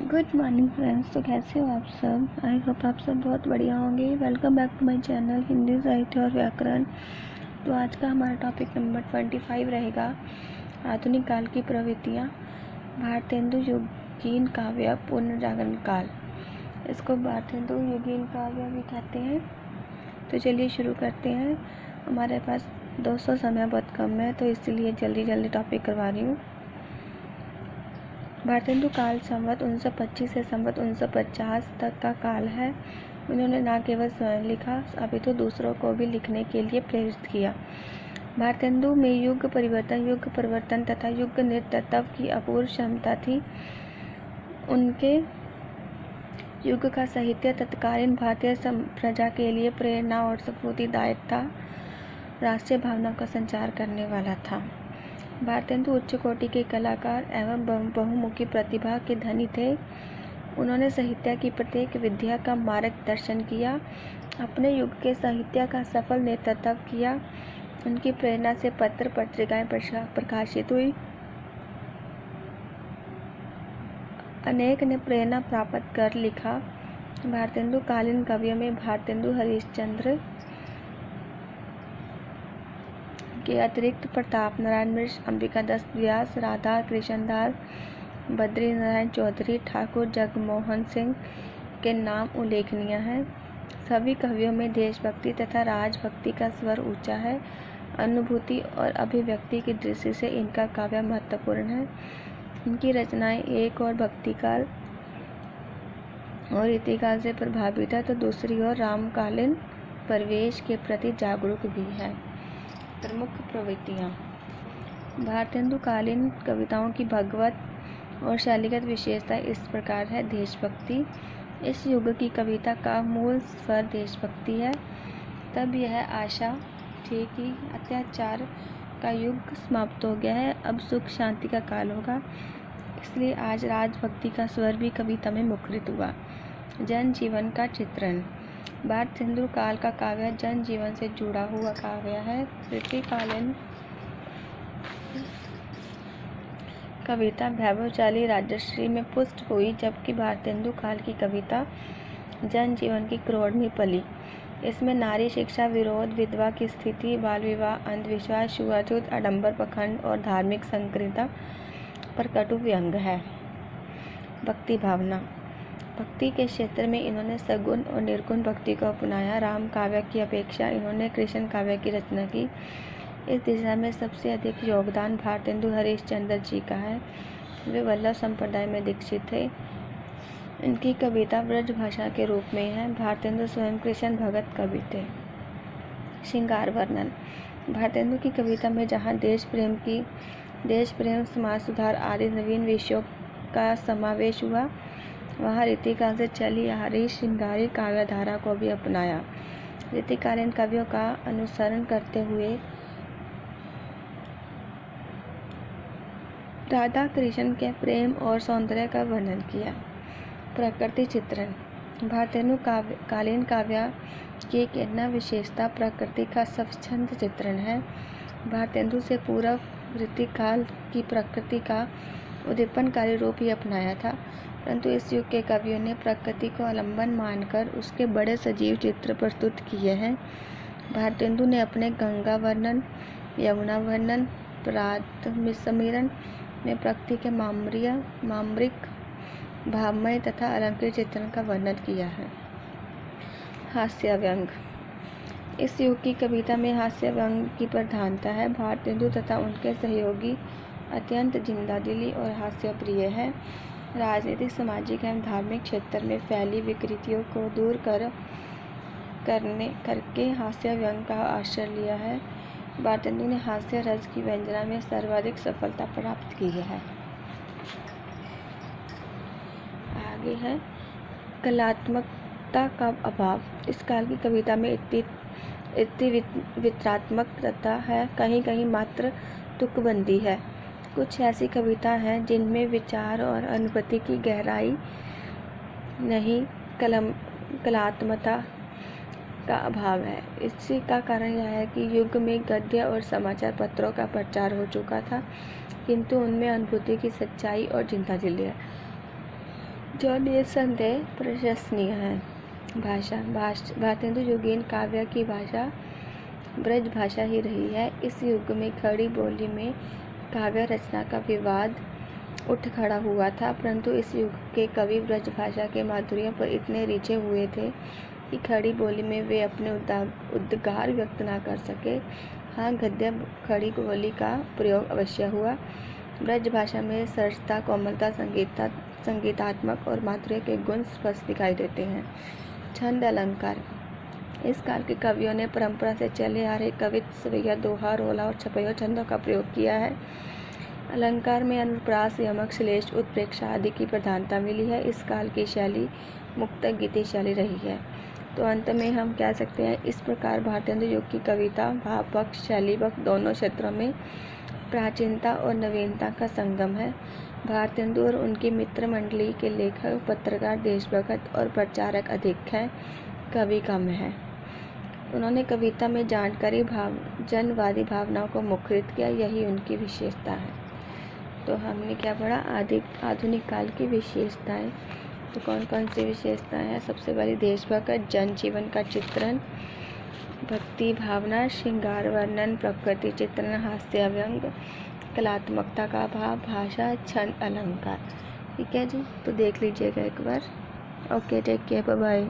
Good morning friends. तो कैसे हो आप सब? आई होप आप सब बहुत बढ़िया होंगे। Welcome back to my channel Hindi साहित्य और व्याकरण। तो आज का हमारा टॉपिक नंबर 25 रहेगा, आधुनिक काल की प्रवृत्तियाँ। भारतेंदु युगीन काव्य पुनर्जागरण काल। इसको भारतेंदु युगीन काव्य भी कहते हैं। तो चलिए शुरू करते हैं। हमारे पास 200 समय बहुत कम है, तो इसलिए जल्दी टॉपिक करवा रही हूँ। भारतेंदु काल संवत 1925 से संवत 1950 तक का काल है। उन्होंने न केवल स्वयं लिखा, अपितु दूसरों को भी लिखने के लिए प्रेरित किया। भारतेंदु में युग परिवर्तन तथा युग नेतृत्व की अपूर्व क्षमता थी। उनके युग का साहित्य तत्कालीन भारतीय प्रजा के लिए प्रेरणा और स्फूर्तिदायक था, राष्ट्रीय भावना का संचार करने वाला था। भारतेंदु उच्च कोटि के कलाकार एवं बहुमुखी प्रतिभा के धनी थे। उन्होंने साहित्य की प्रत्येक विद्या का मार्गदर्शन किया, अपने युग के साहित्य का सफल नेतृत्व किया। उनकी प्रेरणा से पत्र पत्रिकाएं प्रकाशित हुई। अनेक ने प्रेरणा प्राप्त कर लिखा। भारतेंदु कालीन कवियों में भारतेंदु हरिश्चंद्र के अतिरिक्त प्रताप नारायण मिश्र, अंबिकादास व्यास, राधा कृष्णदास, बद्री नारायण चौधरी, ठाकुर जगमोहन सिंह के नाम उल्लेखनीय हैं। सभी कवियों में देशभक्ति तथा राजभक्ति का स्वर ऊंचा है। अनुभूति और अभिव्यक्ति की दृष्टि से इनका काव्य महत्वपूर्ण है। इनकी रचनाएं एक और भक्तिकाल और रीतिकाल से प्रभावित है, तो दूसरी ओर रामकालीन परिवेश के प्रति जागरूक भी है। प्रमुख प्रवृत्तियाँ। भारतेंदु कालीन कविताओं की भगवत और शैलीगत विशेषता इस प्रकार है। देशभक्ति। इस युग की कविता का मूल स्वर देशभक्ति है। तब यह आशा थी कि अत्याचार का युग समाप्त हो गया है, अब सुख शांति का काल होगा। इसलिए आज राजभक्ति का स्वर भी कविता में मुखरित हुआ। जन जीवन का चित्रण। भारतेंदु काल का काव्य जन जीवन से जुड़ा हुआ काव्य है। रीतिकालीन कविता वैभवशाली राजश्री में पुष्ट हुई, जबकि भारतेंदु काल की कविता जन जीवन की क्रोध में पली। इसमें नारी शिक्षा, विरोध, विधवा की स्थिति, बाल विवाह, अंधविश्वास, छुआछूत, आडंबर, पखंड और धार्मिक संकीर्णता पर कटु व्यंग है। भक्ति भावना। भक्ति के क्षेत्र में इन्होंने सगुण और निर्गुण भक्ति को अपनाया। राम काव्य की अपेक्षा इन्होंने कृष्ण काव्य की रचना की। इस दिशा में सबसे अधिक योगदान भारतेंदु हरिश्चंद्र जी का है। वे वल्लभ संप्रदाय में दीक्षित थे। इनकी कविता ब्रज भाषा के रूप में है। भारतेंदु स्वयं कृष्ण भगत कवि थे। श्रृंगार वर्णन। भारतेंदु की कविता में जहाँ देश प्रेम, समाज सुधार आदि नवीन विषयों का समावेश हुआ, वहाँ रीतिकाल से चली आ रही श्रृंगारी काव्यधारा को भी अपनाया। रीतिकालीन कवियों का अनुसरण करते हुए राधा कृष्ण के प्रेम और सौंदर्य का वर्णन किया। प्रकृति चित्रण। भारतेंदु कालीन काव्य की एक अन्य विशेषता प्रकृति का स्वच्छंद चित्रण है। भारतेंदु से पूर्व रीतिकाल की प्रकृति का उद्दीपनकारी रूप ही अपनाया था, परंतु इस युग के कवियों ने प्रकृति को आलंबन मानकर उसके बड़े सजीव चित्र प्रस्तुत किए हैं। भारतेंदु ने अपने गंगा वर्णन, यमुना वर्णन, प्रात समीरण में प्रकृति के मामरिक, भावमय तथा अलंकृत चित्रण का वर्णन किया है। हास्य व्यंग। इस युग की कविता में हास्य व्यंग की प्रधानता है। भारतेंदु तथा उनके सहयोगी अत्यंत जिंदादिली और हास्यप्रिय है। राजनीतिक, सामाजिक एवं धार्मिक क्षेत्र में फैली विकृतियों को दूर करके हास्य व्यंग का आश्रय लिया है। भारतेंदु ने हास्य रस की व्यंजना में सर्वाधिक सफलता प्राप्त की है। आगे है कलात्मकता का अभाव। इस काल की कविता में इतनी वितरात्मकता है, कहीं कहीं मात्र तुकबंदी है। कुछ ऐसी कविता हैं जिनमें विचार और अनुभूति की गहराई नहीं, कलात्मकता का अभाव है। इसी का कारण यह है कि युग में गद्य और समाचार पत्रों का प्रचार हो चुका था, किंतु उनमें अनुभूति की सच्चाई और जिंदादिली है। जो निस्संदेह प्रशंसनीय है। भाषा भारतेंदु जोगीन काव्य की भाषा ब्रज भाषा ही रही है। इस युग में खड़ी बोली में काव्य रचना का विवाद उठ खड़ा हुआ था, परंतु इस युग के कवि ब्रज भाषा के माधुर्य पर इतने रिझे हुए थे कि खड़ी बोली में वे अपने उद्गार व्यक्त न कर सके। हाँ, गद्य खड़ी बोली का प्रयोग अवश्य हुआ। ब्रज भाषा में सरसता, कोमलता, संगीतात्मक और माधुर्य के गुण स्पष्ट दिखाई देते हैं। छंद अलंकार इस काल के कवियों ने परंपरा से चले आ रहे कवित्व, सवैया, दोहा, रोला और छपैया छंदों का प्रयोग किया है। अलंकार में अनुप्रास, यमक, श्लेष, उत्प्रेक्षा आदि की प्रधानता मिली है। इस काल की शैली मुक्तक गीति शैली रही है। तो अंत में हम कह सकते हैं, इस प्रकार भारतेंदु युग की कविता भाव पक्ष, शैली पक्ष दोनों क्षेत्रों में प्राचीनता और नवीनता का संगम है। भारतेंदु और उनकी मित्र मंडली के लेखक, पत्रकार, देशभक्त और प्रचारक अधिक हैं, कवि कम है। उन्होंने कविता में जानकारी, जनवादी भावनाओं को मुखरित किया, यही उनकी विशेषता है। तो हमने क्या पढ़ा, आधुनिक काल की विशेषताएं। तो कौन कौन सी विशेषताएं हैं? सबसे पहले देशभक्त, जनजीवन का चित्रण, भक्ति भावना, श्रृंगार वर्णन, प्रकृति चित्रण, हास्य व्यंग, कलात्मकता का भाव, भाषा, छंद, अलंकार। ठीक है जी, तो देख लीजिएगा एक बार। Okay, take care, bye bye.